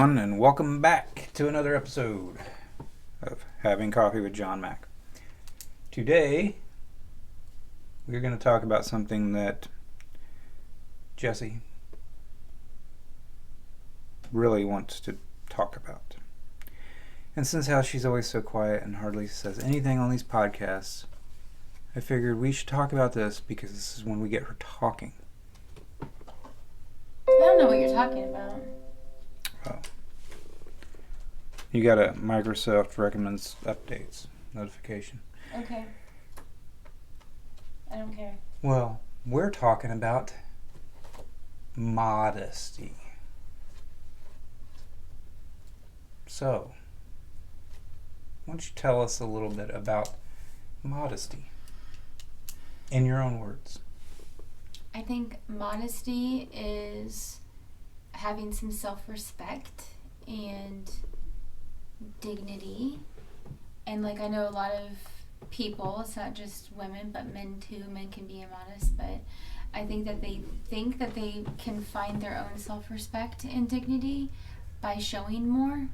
everyone, and welcome back to another episode of Having Coffee with John Mack. Today, we're going to talk about something that Jessie really wants to talk about. And since how she's always so quiet and hardly says anything on these podcasts, I figured we should talk about this because this is when we get her talking. I don't know what you're talking about. Well, you got a Microsoft recommends updates notification. Okay. I don't care. Well, we're talking about modesty. So, why don't you tell us a little bit about modesty in your own words? I think modesty is having some self-respect and dignity. And I know a lot of people, it's not just women, but men too. Men can be immodest, but I think that they can find their own self-respect and dignity by showing more.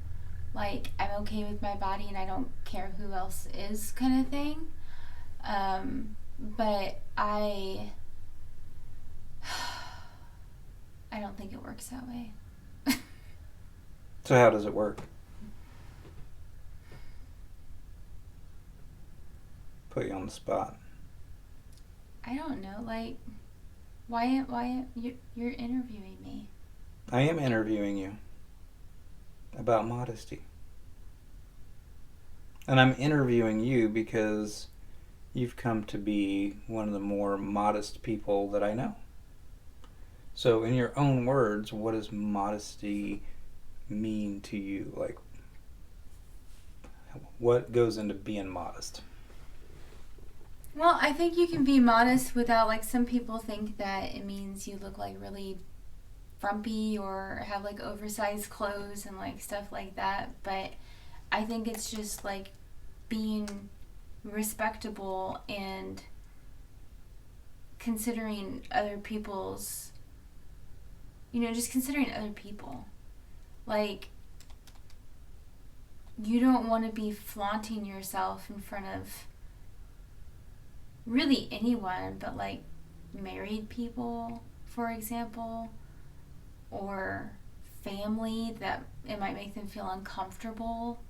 I'm okay with my body and I don't care who else is kind of thing. But I don't think it works that way. So how does it work? Put you on the spot. I don't know. Why you're interviewing me? I am interviewing you about modesty. And I'm interviewing you because you've come to be one of the more modest people that I know. So in your own words, what does modesty mean to you? What goes into being modest? Well, I think you can be modest without, some people think that it means you look really frumpy or have oversized clothes and stuff like that. But I think it's just being respectable and considering other people's, just considering other people. You don't want to be flaunting yourself in front of really anyone, but married people, for example, or family, that it might make them feel uncomfortable.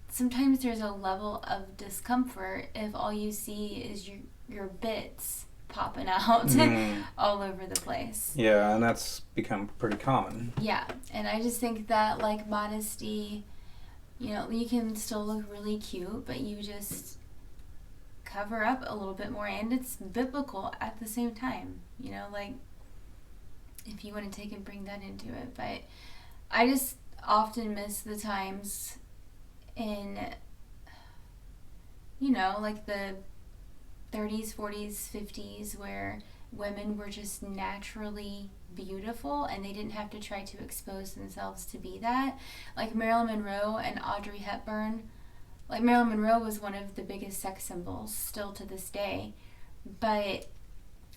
Sometimes there's a level of discomfort if all you see is your bits popping out all over the place. Yeah, and that's become pretty common. Yeah, and I just think that modesty, you can still look really cute, but you just cover up a little bit more, and it's biblical at the same time, if you want to take and bring that into it. But I just often miss the times in the 30s, 40s, 50s where women were just naturally beautiful and they didn't have to try to expose themselves to be that. Marilyn Monroe and Audrey Hepburn. Marilyn Monroe was one of the biggest sex symbols still to this day. But,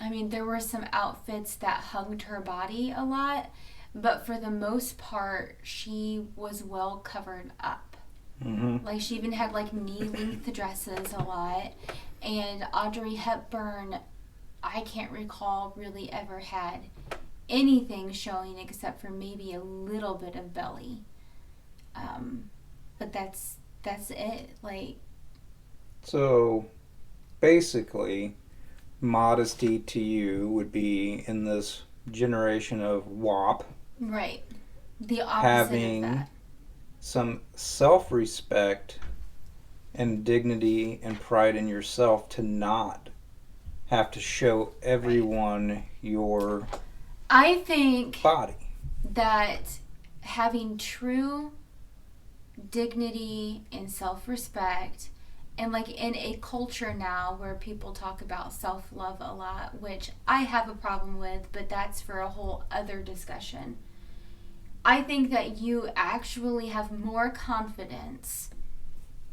there were some outfits that hugged her body a lot. But for the most part, she was well covered up. Mm-hmm. She even had knee-length dresses a lot. And Audrey Hepburn, I can't recall really ever had anything showing except for maybe a little bit of belly. But that's it. So basically, modesty to you would be in this generation of WAP. Right. The opposite having of that. Some self-respect and dignity and pride in yourself to not have to show everyone your I think body. that having true dignity and self-respect, and in a culture now where people talk about self-love a lot, which I have a problem with, but that's for a whole other discussion. I think that you actually have more confidence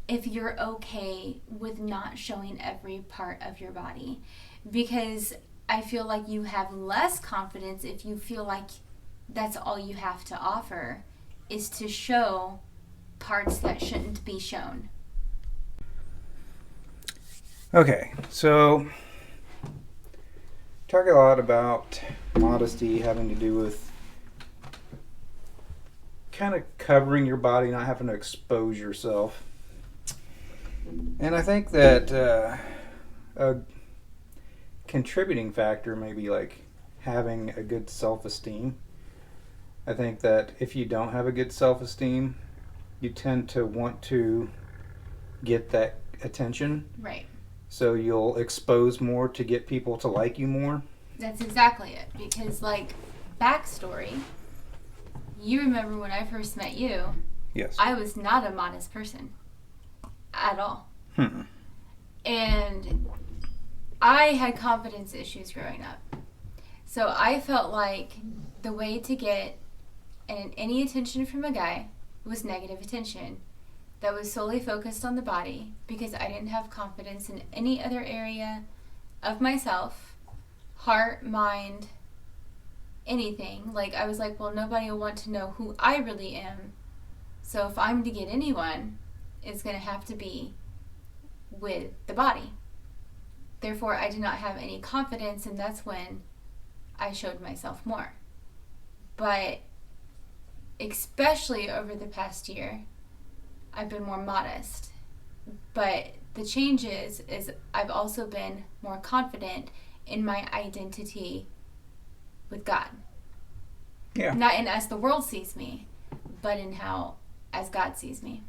if you're okay with not showing every part of your body, because I feel like you have less confidence if you feel like that's all you have to offer, is to show parts that shouldn't be shown. Okay, so talk a lot about modesty having to do with kind of covering your body, not having to expose yourself. And I think that a contributing factor may be like having a good self-esteem. I think that if you don't have a good self-esteem, you tend to want to get that attention. Right. So you'll expose more to get people to like you more. That's exactly it. Because, like, backstory, you remember when I first met you, Yes. I was not a modest person at all. And I had confidence issues growing up. So I felt like the way to get any attention from a guy was negative attention that was solely focused on the body, because I didn't have confidence in any other area of myself, heart, mind, anything. Like, I was like, well, nobody will want to know who I really am. So if I'm to get anyone, it's going to have to be with the body. Therefore, I did not have any confidence, and that's when I showed myself more. But especially over the past year, I've been more modest. But the change is I've also been more confident in my identity with God. Yeah. Not in as the world sees me, but in how as God sees me.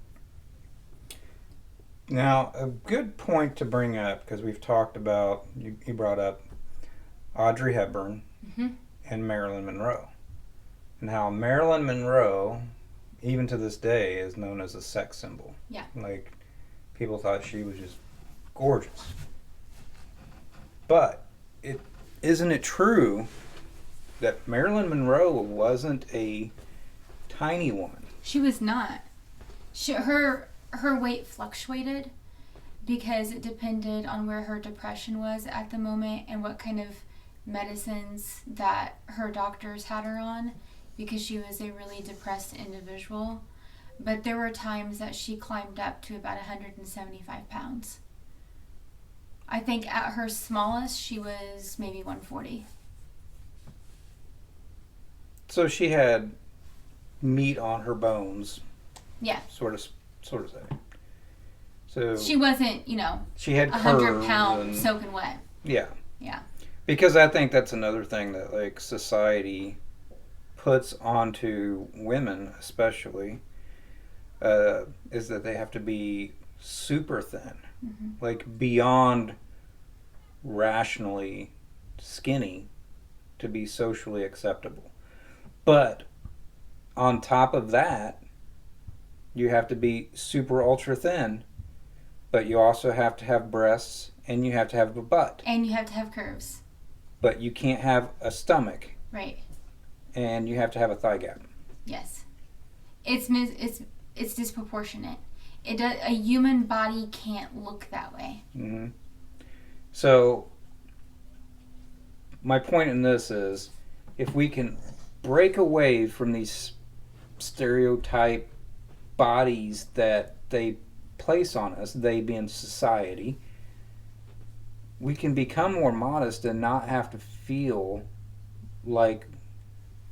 Now, a good point to bring up, because we've talked about, you brought up Audrey Hepburn and Marilyn Monroe. And how Marilyn Monroe, even to this day, is known as a sex symbol. Yeah. Like, people thought she was just gorgeous. But, isn't it true that Marilyn Monroe wasn't a tiny woman? She was not. Her weight fluctuated because it depended on where her depression was at the moment and what kind of medicines that her doctors had her on, because she was a really depressed individual. But there were times that she climbed up to about 175 pounds. I think at her smallest, she was maybe 140. So she had meat on her bones. Yeah. Sort of say. So she wasn't, she had 100 pounds soaking wet. Yeah. Yeah. Because I think that's another thing that, like, society puts onto women, especially, is that they have to be super thin, like beyond rationally skinny to be socially acceptable. But on top of that, you have to be super ultra thin, but you also have to have breasts, and you have to have a butt. And you have to have curves. But you can't have a stomach. Right. And you have to have a thigh gap. Yes. It's disproportionate. A human body can't look that way. Mm-hmm. So, my point in this is, if we can break away from these stereotype bodies that they place on us, they being society, we can become more modest and not have to feel like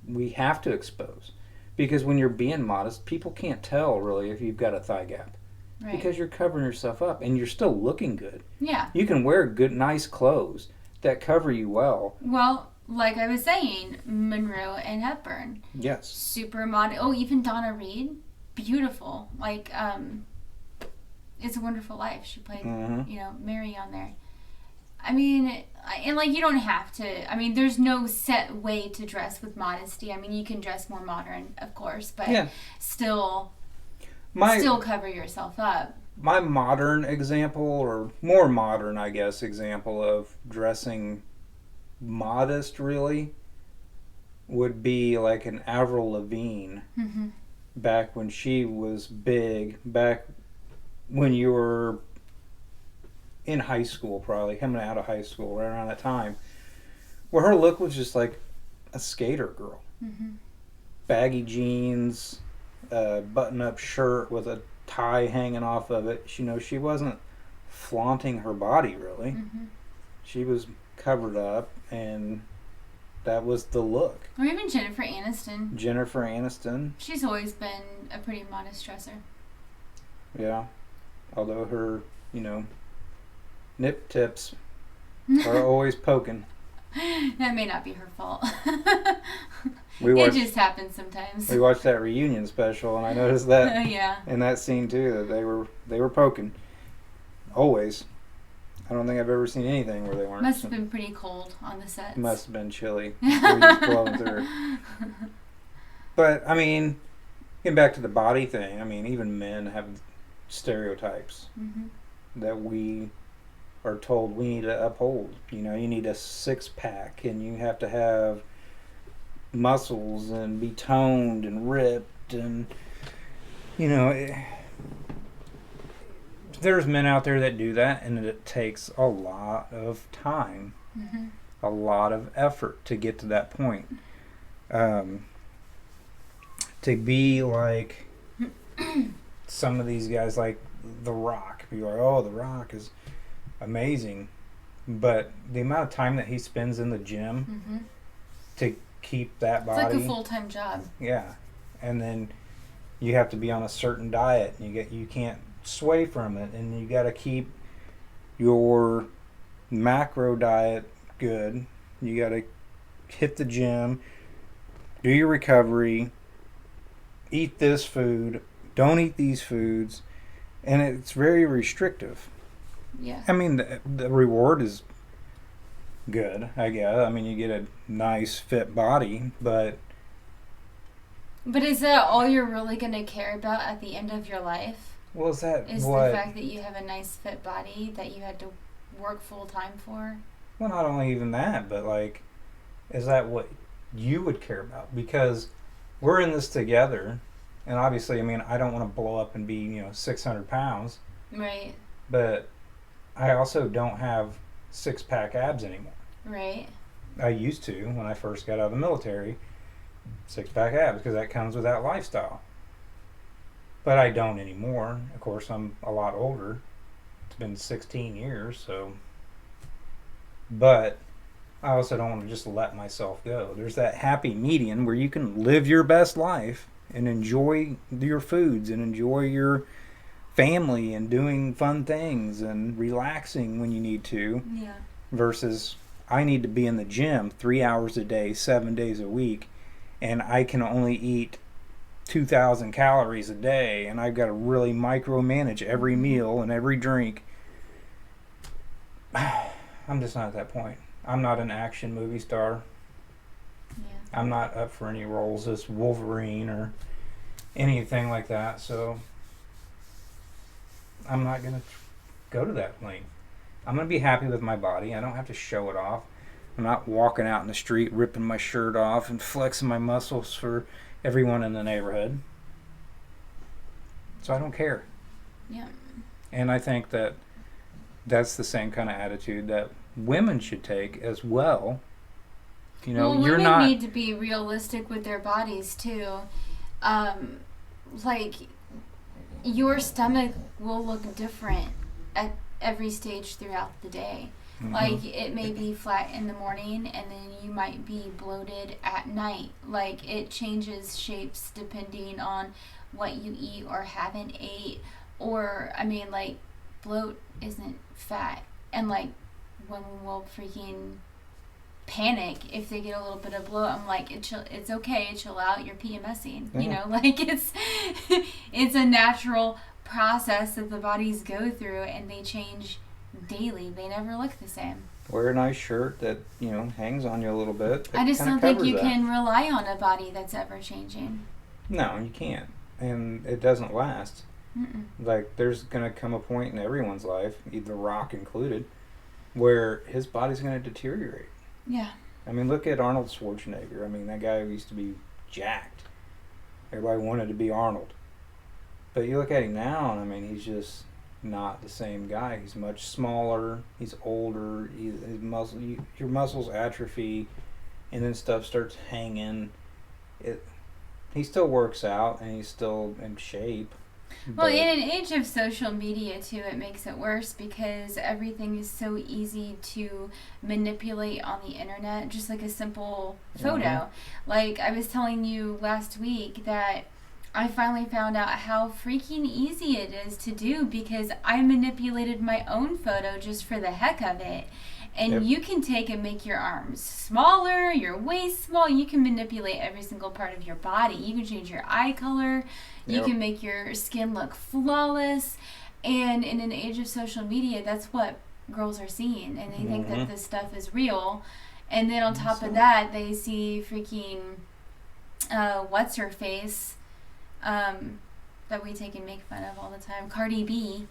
we have to expose. Because when you're being modest, people can't tell really if you've got a thigh gap. Right. Because you're covering yourself up and you're still looking good. Yeah. You can wear good, nice clothes that cover you well. Well, like I was saying, Monroe and Hepburn. Yes. Super modest. Oh, even Donna Reed. Beautiful. Like, It's a Wonderful Life. She played, Mary on there. I mean, and like, you don't have to. I mean, there's no set way to dress with modesty. I mean, you can dress more modern, of course, but still cover yourself up. My modern example, or more modern, I guess, example of dressing modest, really, would be like an Avril Lavigne. Mm-hmm. Back when she was big, back when you were in high school, probably coming out of high school, right around that time, where her look was just like a skater girl. Mm-hmm. baggy jeans, button-up shirt with a tie hanging off of it. She wasn't flaunting her body really. Mm-hmm. She was covered up, and that was the look. Or even Jennifer Aniston. Jennifer Aniston. She's always been a pretty modest dresser. Yeah. Although her, nip tips are always poking. That may not be her fault. It just happens sometimes. We watched that reunion special, and I noticed that yeah. in that scene too, that they were poking. Always. I don't think I've ever seen anything where they weren't. Must have been pretty cold on the sets. Must have been chilly. Breeze blowing through. But getting back to the body thing, even men have stereotypes mm-hmm. that we are told we need to uphold. You need a 6-pack, and you have to have muscles and be toned and ripped, and there's men out there that do that, and it takes a lot of time, mm-hmm. a lot of effort to get to that point. To be like some of these guys, like The Rock. People are like, oh, The Rock is amazing. But the amount of time that he spends in the gym mm-hmm. to keep that body. It's like a full-time job. Yeah. And then you have to be on a certain diet. You can't sway from it, and you got to keep your macro diet good. You got to hit the gym, do your recovery, eat this food, don't eat these foods, and it's very restrictive. Yeah. The reward is good, I guess. You get a nice fit body, but is that all you're really going to care about at the end of your life? Well, is that is what? The fact that you have a nice fit body that you had to work full time for? Well, not only even that, but is that what you would care about? Because we're in this together, and obviously, I don't want to blow up and be 600 pounds. Right. But I also don't have 6-pack abs anymore. Right. I used to when I first got out of the military, 6-pack abs, because that comes with that lifestyle. But I don't anymore. Of course, I'm a lot older. It's been 16 years, so. But I also don't want to just let myself go. There's that happy median where you can live your best life and enjoy your foods and enjoy your family and doing fun things and relaxing when you need to. Yeah. Versus I need to be in the gym 3 hours a day, 7 days a week, and I can only eat 2,000 calories a day, and I've got to really micromanage every meal and every drink. I'm just not at that point. I'm not an action movie star. Yeah. I'm not up for any roles as Wolverine or anything like that, so I'm not going to go to that length. I'm going to be happy with my body. I don't have to show it off. I'm not walking out in the street ripping my shirt off and flexing my muscles for everyone in the neighborhood. So I don't care. Yeah. And I think that that's the same kind of attitude that women should take as well. You're women need to be realistic with their bodies too. Your stomach will look different at every stage throughout the day. Mm-hmm. It may be flat in the morning, and then you might be bloated at night. It changes shapes depending on what you eat or haven't ate. Or, bloat isn't fat. And, women will freaking panic if they get a little bit of bloat. I'm like, it's okay, chill out, you're PMSing. Yeah. It's a natural process that the bodies go through, and they change daily. They never look the same. Wear a nice shirt that hangs on you a little bit. I just don't think you can rely on a body that's ever changing. No, you can't, and it doesn't last. Mm-mm. There's gonna come a point in everyone's life, The Rock included, where his body's gonna deteriorate. Yeah. Look at Arnold Schwarzenegger. That guy used to be jacked. Everybody wanted to be Arnold. But you look at him now, and he's just not the same guy. He's much smaller. He's older. Your muscles atrophy, and then stuff starts hanging. he still works out and he's still in shape. Well, But in an age of social media, too, it makes it worse because everything is so easy to manipulate on the internet, just like a simple photo. Like, I was telling you last week that I finally found out how freaking easy it is to do because I manipulated my own photo just for the heck of it. And Yep. you can take and make your arms smaller, your waist small. You can manipulate every single part of your body. You can change your eye color. You Yep. can make your skin look flawless. And in an age of social media, that's what girls are seeing. And they think that this stuff is real. And then on top of that, they see freaking, what's her face, that we take and make fun of all the time, Cardi B.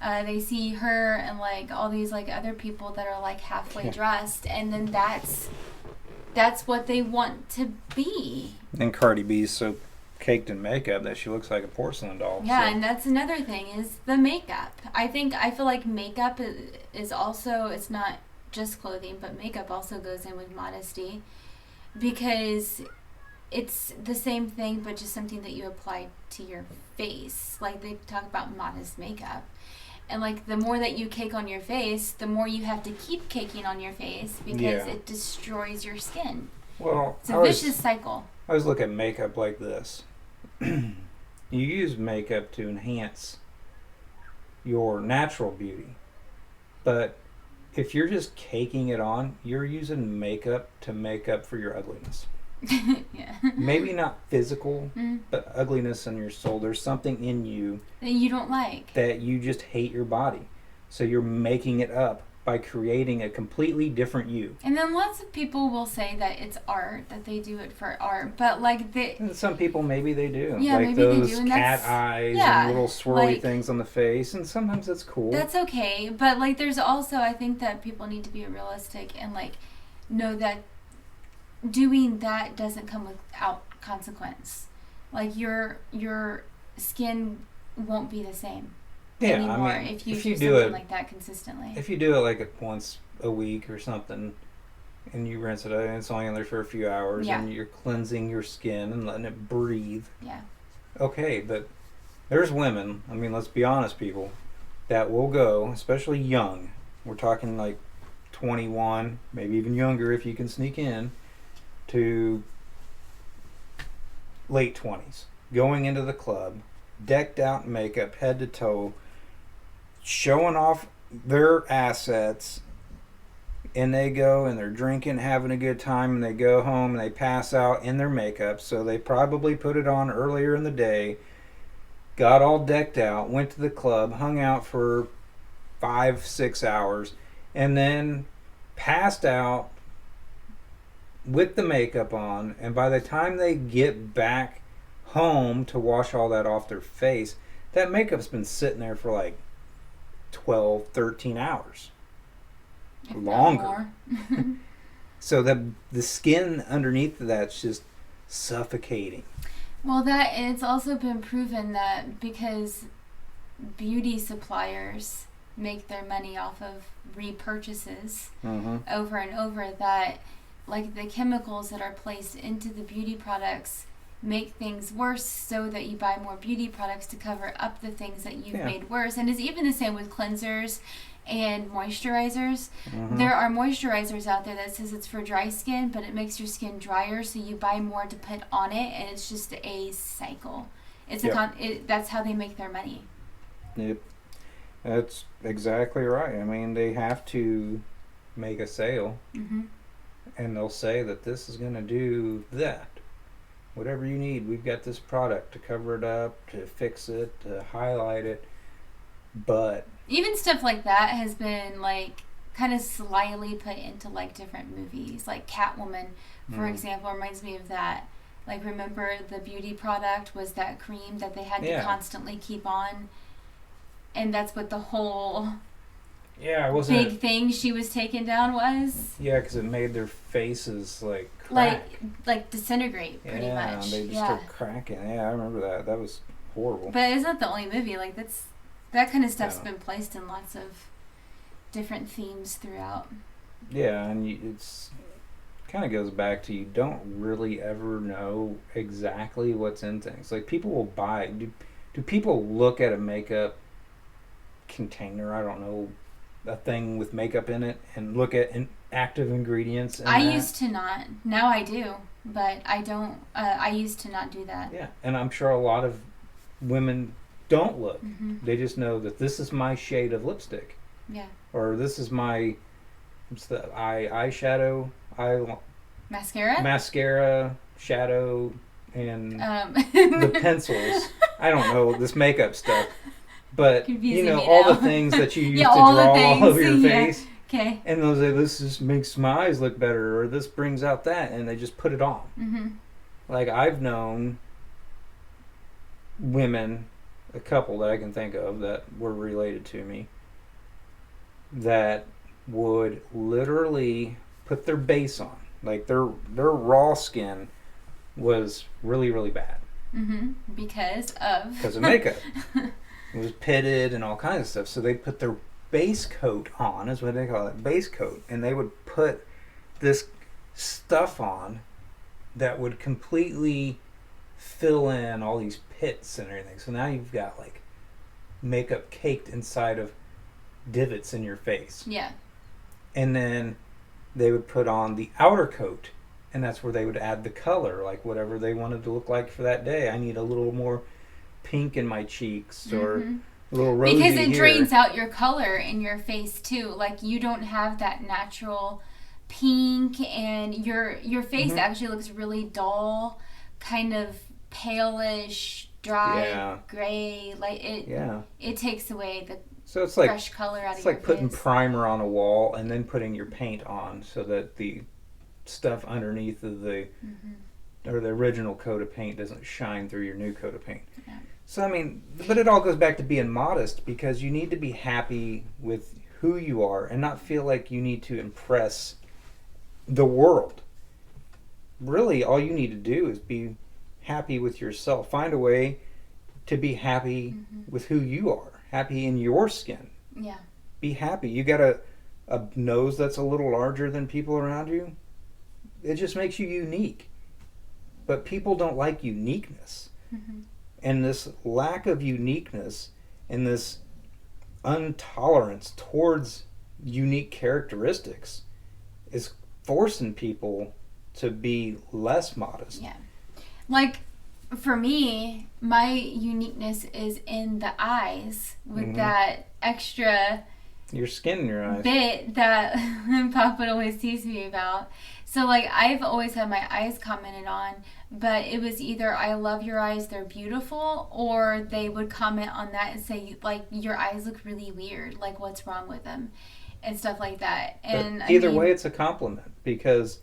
They see her and like all these like other people that are like halfway dressed, and then that's what they want to be. And Cardi B's so caked in makeup that she looks like a porcelain doll. Yeah, so. and that's another thing is the makeup. I feel like makeup is also, it's not just clothing, but makeup also goes in with modesty because it's the same thing, but just something that you apply to your face. Like they talk about modest makeup. And like the more that you cake on your face, the more you have to keep caking on your face because it destroys your skin. Well, It's a vicious cycle. I always look at makeup like this. You use makeup to enhance your natural beauty. But if you're just caking it on, you're using makeup to make up for your ugliness. Yeah. Maybe not physical, but ugliness in your soul. There's something in you that you don't like. that you just hate your body. So you're making it up by creating a completely different you. And then lots of people will say that it's art, that they do it for art. But like And some people, maybe they do. Yeah, like maybe those they do. And cat that's, eyes yeah, and little swirly like, things on the face. And sometimes it's cool. That's okay. But like there's also, I think that people need to be realistic and like know that doing that doesn't come without consequence. Like your skin won't be the same anymore if you do something like that consistently. If you do it like once a week or something, and you rinse it out, and it's only in there for a few hours, and you're cleansing your skin and letting it breathe. Yeah. Okay, but there's women, I mean, let's be honest, people, that will go, especially young. We're talking like 21, maybe even younger if you can sneak in, to late 20s, going into the club, decked out in makeup, head to toe, showing off their assets, and they go and they're drinking, having a good time, and they go home and they pass out in their makeup. So they probably put it on earlier in the day, got all decked out, went to the club, hung out for 5-6 hours, and then passed out with the makeup on. And by the time they get back home to wash all that off their face, that makeup's been sitting there for like 12, 13 hours. If Longer. So the skin underneath of that's just suffocating. Well, it's also been proven that because beauty suppliers make their money off of repurchases over and over, that like the chemicals that are placed into the beauty products make things worse so that you buy more beauty products to cover up the things that you've made worse. And it's even the same with cleansers and moisturizers. There are moisturizers out there that says it's for dry skin, but it makes your skin drier, so you buy more to put on it, and it's just a cycle. It's that's how they make their money. Yep. That's exactly right. I mean, they have to make a sale, and they'll say that this is going to do that. Whatever you need, we've got this product to cover it up, to fix it, to highlight it. But even stuff like that has been like kind of slyly put into like different movies. Like Catwoman, for example, reminds me of that. Like, remember the beauty product was that cream that they had to constantly keep on, and that's what the whole big thing she was taken down was. Yeah, because it made their faces like crack. like disintegrate pretty much. They just start cracking. Yeah, I remember that. That was horrible. But it's not the only movie. Like that kind of stuff's been placed in lots of different themes throughout. Yeah, and it's kind of goes back to you don't really ever know exactly what's in things. Like people will buy. Do people look at a makeup container? I don't know, a thing with makeup in it, and look at active ingredients. In I that? used to not. Now I do, but I don't. I used to not do that. Yeah, and I'm sure a lot of women don't look. Mm-hmm. They just know that this is my shade of lipstick. Yeah. Or this is my eyeshadow, mascara, shadow, and the pencils. I don't know this makeup stuff, but Confusing you know me all now. the things that you use Yeah, to all the draw things, all over your yeah. face. Okay. And they'll say, this just makes my eyes look better, or this brings out that, and they just put it on. Mm-hmm. Like, I've known women, a couple that I can think of that were related to me, that would literally put their base on. Like, their raw skin was really, really bad. Mm-hmm. Because of makeup. It was pitted and all kinds of stuff. So they put their base coat on, is what they call it, base coat. And they would put this stuff on that would completely fill in all these pits and everything. So now you've got like makeup caked inside of divots in your face. Yeah. And then they would put on the outer coat, and that's where they would add the color, like whatever they wanted to look like for that day. I need a little more pink in my cheeks, or a little rosy because it here. drains out your color in your face too. Like you don't have that natural pink, and your face actually looks really dull, kind of palish, dry, gray. Like it takes away the so it's like fresh color out of your face. It's like putting primer on a wall and then putting your paint on, so that the stuff underneath of the or the original coat of paint doesn't shine through your new coat of paint. Yeah. So I mean, but it all goes back to being modest, because you need to be happy with who you are and not feel like you need to impress the world. Really, all you need to do is be happy with yourself. Find a way to be happy with who you are, happy in your skin. Yeah. Be happy. You got a nose that's a little larger than people around you. It just makes you unique. But people don't like uniqueness. And this lack of uniqueness and this intolerance towards unique characteristics is forcing people to be less modest. Yeah. Like, for me, my uniqueness is in the eyes with that extra your skin in your eyes bit that Pop would always tease me about. So, like, I've always had my eyes commented on, but it was either I love your eyes, they're beautiful, or they would comment on that and say, like, your eyes look really weird, like, what's wrong with them, and stuff like that. And but either way, it's a compliment, because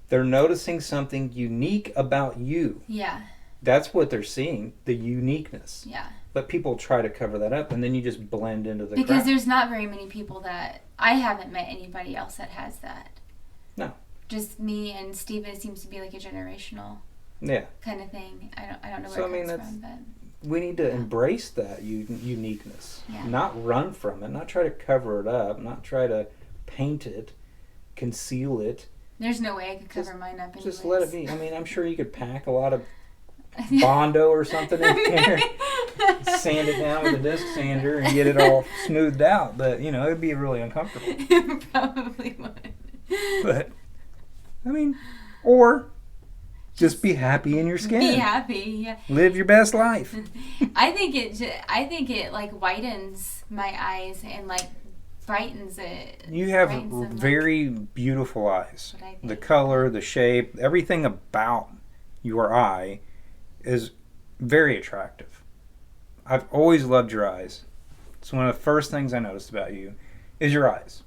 they're noticing something unique about you. Yeah. That's what they're seeing, the uniqueness. Yeah. But people try to cover that up, and then you just blend into the crowd. Because there's not very many people that... I haven't met anybody else that has that. No. Just me and Steven seems to be like a generational kind of thing. I don't know where it comes from, but... We need to embrace that uniqueness. Yeah. Not run from it, not try to cover it up, not try to paint it, conceal it. There's no way I could cover mine up anyways. Just let it be. I mean, I'm sure you could pack a lot of Bondo or something in there, sand it down with a disc sander, and get it all smoothed out. But, you know, it'd be really uncomfortable. It probably would. But, I mean, or just be happy in your skin. Be happy, yeah. Live your best life. I think it like whitens my eyes and like brightens it. You have very beautiful eyes. The color, the shape, everything about your eye is very attractive. I've always loved your eyes. It's one of the first things I noticed about you is your eyes.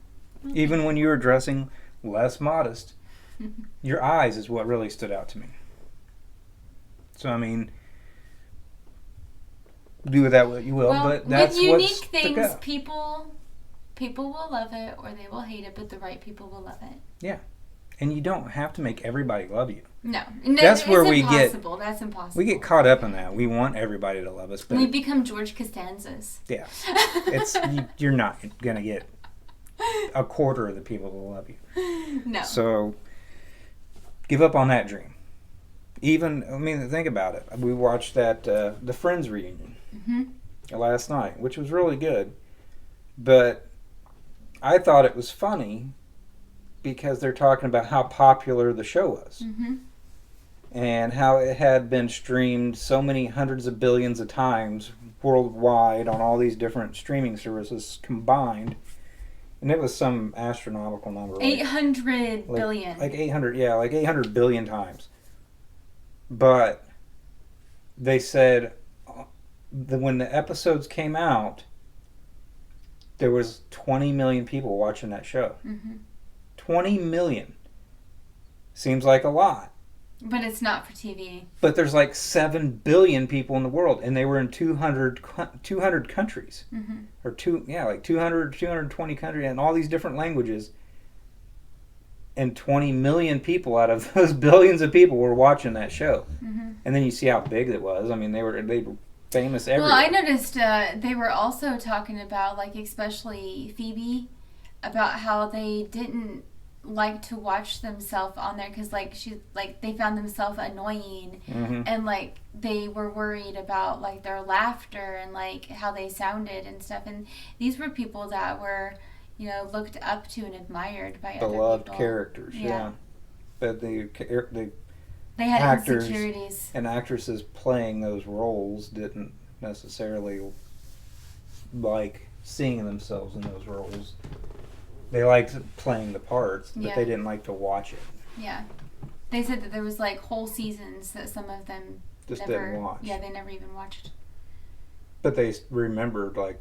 Even when you were dressing less modest, your eyes is what really stood out to me. So, I mean, do with that what you will, but that's with unique what's things, people will love it or they will hate it, but the right people will love it. Yeah. And you don't have to make everybody love you. No, that's where we That's impossible. We get caught up in that. We want everybody to love us, but we become George Costanzas. Yeah, you're not gonna get a quarter of the people to love you. No. So, give up on that dream. Even, I mean, think about it. We watched that the Friends reunion last night, which was really good. But I thought it was funny because they're talking about how popular the show was. And how it had been streamed so many hundreds of billions of times worldwide on all these different streaming services combined. And it was some astronomical number. 800 billion. Like 800, yeah, like 800 billion times. But they said that when the episodes came out, there was 20 million people watching that show. 20 million. Seems like a lot. But it's not for TV. But there's like 7 billion people in the world, and they were in 200 countries. Or 220 countries, and all these different languages. And 20 million people out of those billions of people were watching that show. And then you see how big it was. I mean, they were famous everywhere. Well, I noticed they were also talking about, like, especially Phoebe, about how they didn't like to watch themselves on there because, like, they found themselves annoying, and, like, they were worried about, like, their laughter and, like, how they sounded and stuff. And these were people that were, you know, looked up to and admired by other beloved people. characters. Yeah. But they had actors insecurities. and actresses playing those roles didn't necessarily like seeing themselves in those roles. They liked playing the parts, but they didn't like to watch it. Yeah. They said that there was, like, whole seasons that some of them just didn't watch. Yeah, they never even watched. But they remembered, like,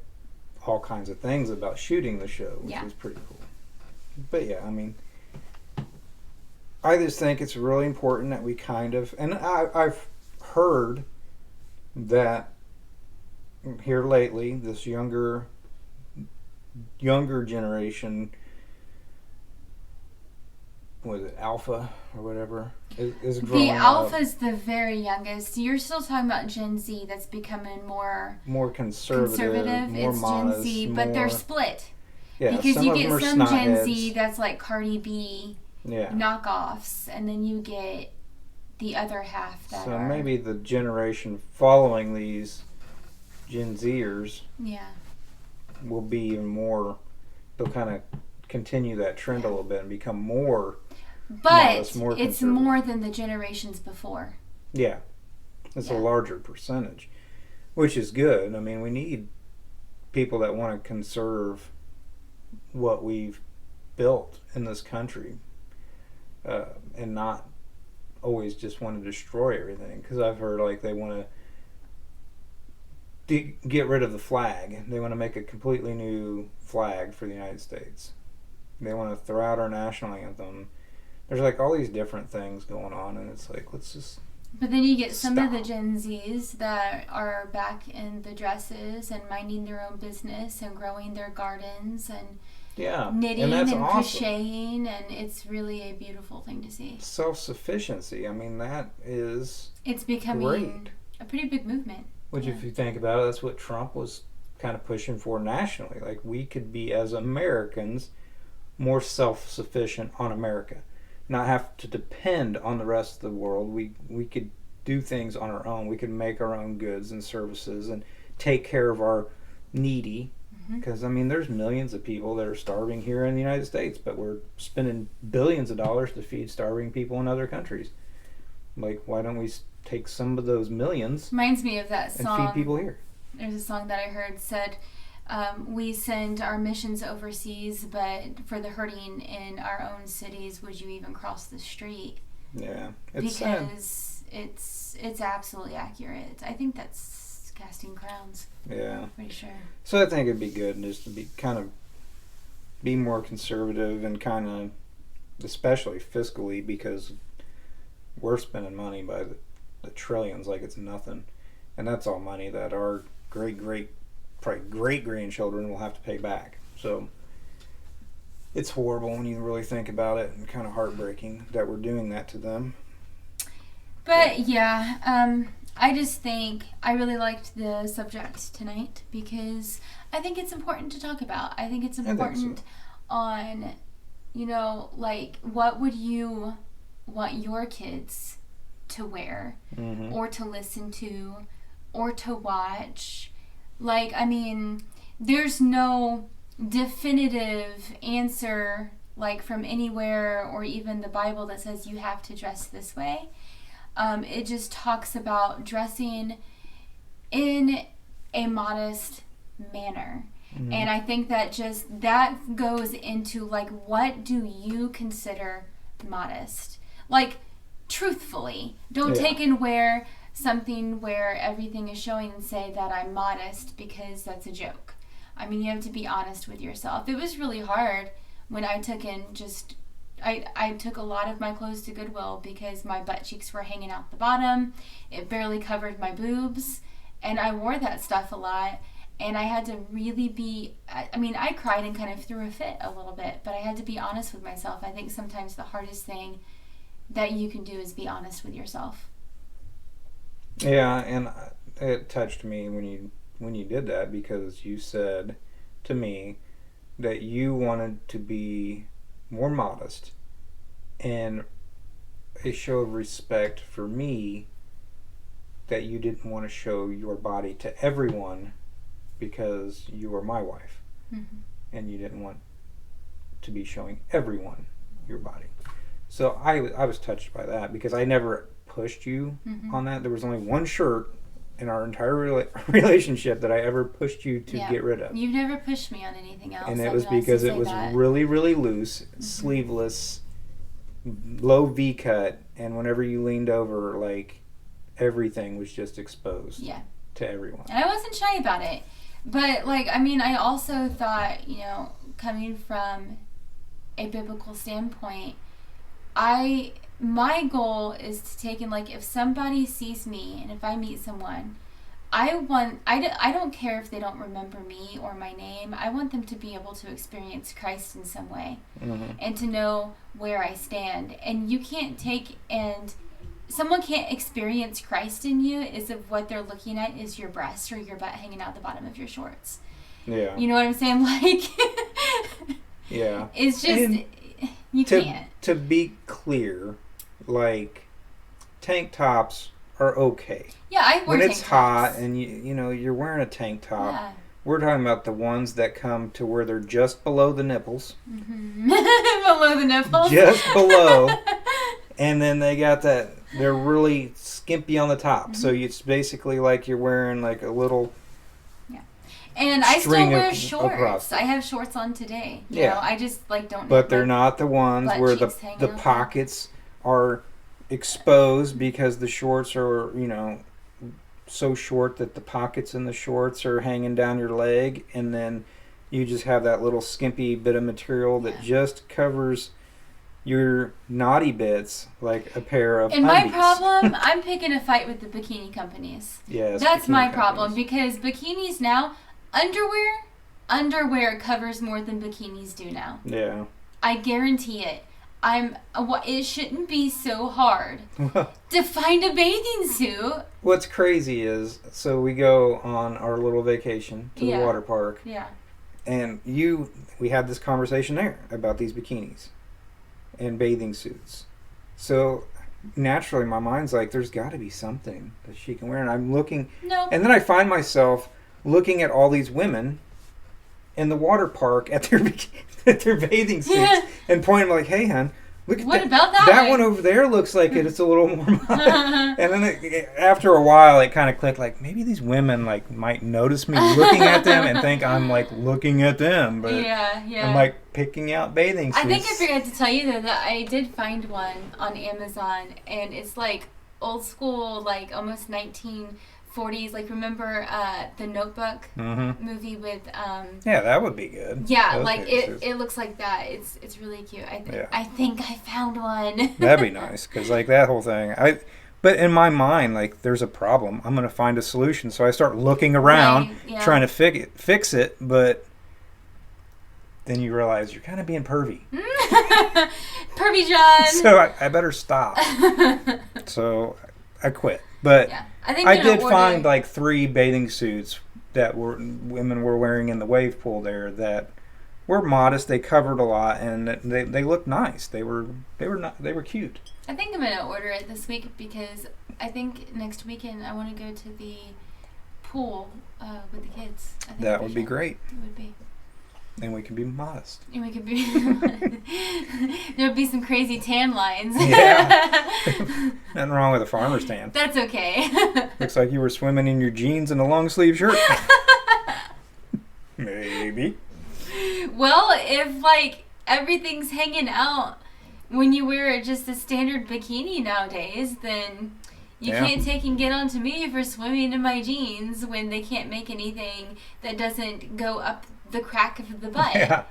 all kinds of things about shooting the show, which was pretty cool. But yeah, I mean, I just think it's really important that we kind of, and I've heard that here lately, this younger generation, was it Alpha or whatever, is growing The up. Alpha's the very youngest. You're still talking about Gen Z that's becoming more conservative, more it's modest, Gen Z, but they're split. Yeah, because you get some Gen Z snotheads. that's like Cardi B knockoffs, and then you get the other half that so are... maybe the generation following these Gen Zers will be even more, they'll kind of continue that trend a little bit and become more modest, more it's more than the generations before. Yeah. It's a larger percentage, which is good. I mean, we need people that want to conserve what we've built in this country, and not always just want to destroy everything. Because I've heard, like, they want to get rid of the flag. They want to make a completely new flag for the United States. They want to throw out our national anthem. There's, like, all these different things going on, and it's like, let's just... But then you get some of the Gen Zs that are back in the dresses and minding their own business and growing their gardens and knitting and awesome. crocheting, and it's really a beautiful thing to see. Self-sufficiency, I mean, that is it's becoming great. A pretty big movement. Which, if you think about it, that's what Trump was kind of pushing for nationally. Like, we could be, as Americans, more self-sufficient on America. Not have to depend on the rest of the world. We could do things on our own. We could make our own goods and services and take care of our needy. Because, I mean, there's millions of people that are starving here in the United States, but we're spending billions of dollars to feed starving people in other countries. Like, why don't we take some of those millions Reminds me of that song. and feed people here? There's a song that I heard said, we send our missions overseas, but for the hurting in our own cities, would you even cross the street? Yeah. Because it's absolutely accurate. I think that's Casting Crowns. Yeah. Pretty sure. So I think it'd be good just to be more conservative and kind of, especially fiscally, because we're spending money by the trillions like it's nothing. And that's all money that our probably great-grandchildren will have to pay back. So it's horrible when you really think about it, and kind of heartbreaking that we're doing that to them. But I just think I really liked the subject tonight because I think it's important to talk about. I think it's important on, like, what would you want your kids to wear or to listen to or to watch. Like, I mean, there's no definitive answer, like, from anywhere or even the Bible that says you have to dress this way. It just talks about dressing in a modest manner. And I think that that goes into, like, what do you consider modest? Like, truthfully, don't take and wear something where everything is showing and say that I'm modest because that's a joke. I mean, you have to be honest with yourself. It was really hard when I took I took a lot of my clothes to Goodwill because my butt cheeks were hanging out the bottom. It barely covered my boobs, and I wore that stuff a lot. And I had to really I cried and kind of threw a fit a little bit, but I had to be honest with myself. I think sometimes the hardest thing that you can do is be honest with yourself. Yeah, and it touched me when you did that, because you said to me that you wanted to be more modest and a show of respect for me, that you didn't want to show your body to everyone because you were my wife, and you didn't want to be showing everyone your body. So I was touched by that, because I never pushed you on that. There was only one shirt in our entire relationship that I ever pushed you to get rid of. You've never pushed me on anything else. And it was because it was really, really loose, sleeveless, low V cut, and whenever you leaned over, like, everything was just exposed to everyone. And I wasn't shy about it. But, like, I mean, I also thought, you know, coming from a biblical standpoint, my goal is to take in, like, if somebody sees me and if I meet someone, I don't care if they don't remember me or my name. I want them to be able to experience Christ in some way and to know where I stand. And you can't someone can't experience Christ in you if what they're looking at is your breast or your butt hanging out the bottom of your shorts. Yeah. You know what I'm saying? Like, yeah. It's just, you can't. To be clear, like, tank tops are okay. Yeah, I wear when tank it's tops. hot and you know you're wearing a tank top. Yeah. We're talking about the ones that come to where they're just below the nipples. Below the nipples. Just below. And then they got that, they're really skimpy on the top. So it's basically like you're wearing like a little. Yeah. And I still wear shorts. I have shorts on today. You know, I just don't. But they're not the ones where the pockets are exposed, because the shorts are, you know, so short that the pockets in the shorts are hanging down your leg, and then you just have that little skimpy bit of material that just covers your naughty bits like a pair of And undies. my problem, I'm picking a fight with the bikini companies. Yes, that's my problem, because bikinis now, underwear covers more than bikinis do now. Yeah. I guarantee it. It shouldn't be so hard to find a bathing suit. What's crazy is, so we go on our little vacation to the water park. Yeah. And we had this conversation there about these bikinis and bathing suits. So naturally my mind's like, there's got to be something that she can wear. And I'm looking. No. And then I find myself looking at all these women in the water park at their bathing suits and pointing like, hey, hon, look at what about that? That one over there looks like it's a little more modern. And then after a while, it kind of clicked, like, maybe these women like might notice me looking at them and think I'm like looking at them, but I'm like picking out bathing suits. I think I forgot to tell you though that I did find one on Amazon, and it's like old school, like almost 1940s. Like, remember the Notebook movie with yeah, that would be good. Yeah, like it looks like that. It's really cute. I think I found one. That'd be nice, because like that whole thing, but in my mind, like, there's a problem, I'm gonna find a solution, so I start looking around trying to fix it, but then you realize you're kind of being pervy. Pervy John. So I better stop. So I quit. But I did find like 3 bathing suits that women were wearing in the wave pool there that were modest. They covered a lot, and they looked nice. They were cute. I think I'm gonna order it this week because I think next weekend I want to go to the pool with the kids. I think That would be great. It would be. And we can be modest. And we could be. There would be some crazy tan lines. Yeah. Nothing wrong with a farmer's tan. That's okay. Looks like you were swimming in your jeans and a long sleeve shirt. Maybe. Well, if like everything's hanging out when you wear just a standard bikini nowadays, then you can't take and get onto me for swimming in my jeans when they can't make anything that doesn't go up the crack of the butt. Yeah.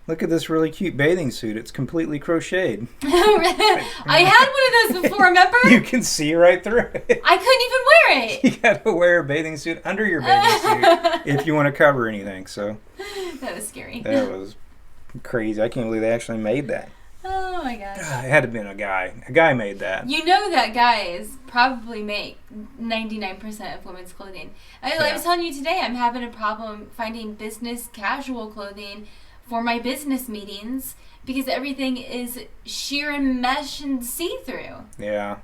Look at this really cute bathing suit. It's completely crocheted. I had one of those before, remember? You can see right through it. I couldn't even wear it. You got to wear a bathing suit under your bathing suit if you want to cover anything. So that was scary. That was crazy. I can't believe they actually made that. Oh my gosh. It had to have been a guy. A guy made that. You know that guys probably make 99% of women's clothing. I was telling you today, I'm having a problem finding business casual clothing for my business meetings because everything is sheer and mesh and see-through. Yeah.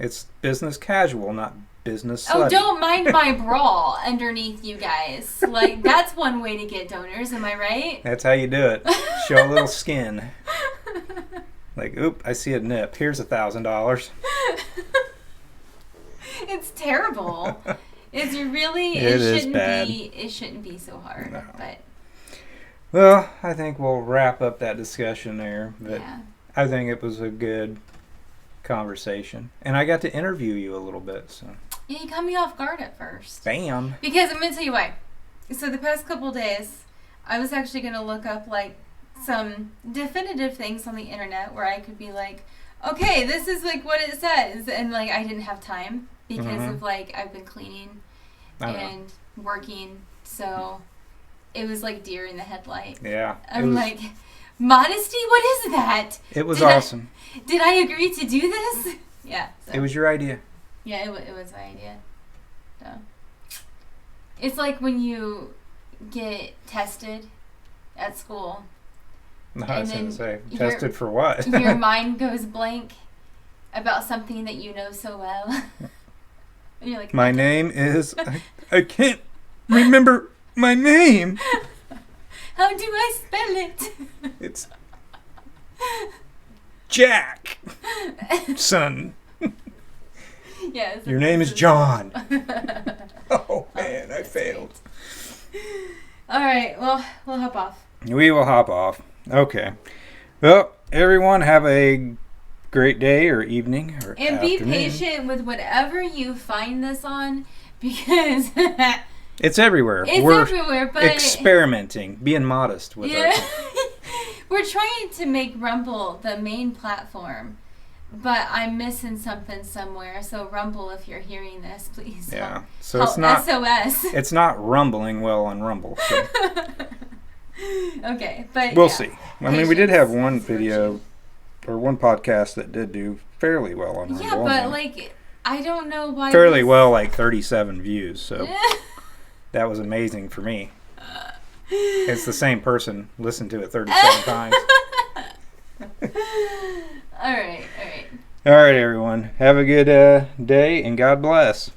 It's business casual, not business slutty. Oh, don't mind my bra underneath, you guys. Like, that's one way to get donors, am I right? That's how you do it. Show a little skin. Like, oop, I see a nip. Here's $1,000. It's terrible. It's really, it shouldn't be so hard. No. But well, I think we'll wrap up that discussion there. But yeah. I think it was a good conversation. And I got to interview you a little bit, so. Yeah, you caught me off guard at first. Bam. Because I'm going to tell you why. So the past couple days, I was actually going to look up, like, some definitive things on the internet where I could be like, okay, this is, like, what it says. And, like, I didn't have time because of, like, I've been cleaning and working. So it was, like, deer in the headlight. Yeah. I'm like, modesty? What is that? It was awesome. Did I agree to do this? Yeah. So. It was your idea. Yeah, it was my idea. So. It's like when you get tested at school. No, I was going to say, tested for what? Your mind goes blank about something that you know so well. And you're like, my name is... I can't remember my name. How do I spell it? It's Jack. Son. Yes. Your name is John. Oh, man, I failed. All right, well, we'll hop off. We will hop off. Okay. Well, everyone have a great day or evening or and afternoon. Be patient with whatever you find this on because it's everywhere. We're everywhere, but experimenting, being modest with it. We're trying to make Rumble the main platform, but I'm missing something somewhere. So Rumble, if you're hearing this, please. Yeah. So it's not SOS. It's not rumbling well on Rumble. So. Okay, but we'll see. I mean, we did have one video or one podcast that did do fairly well on Rumble. Yeah, but like, I don't know why. Fairly well, like 37 views. So that was amazing for me. It's the same person listened to it 37 times. All right. All right, everyone. Have a good day, and God bless.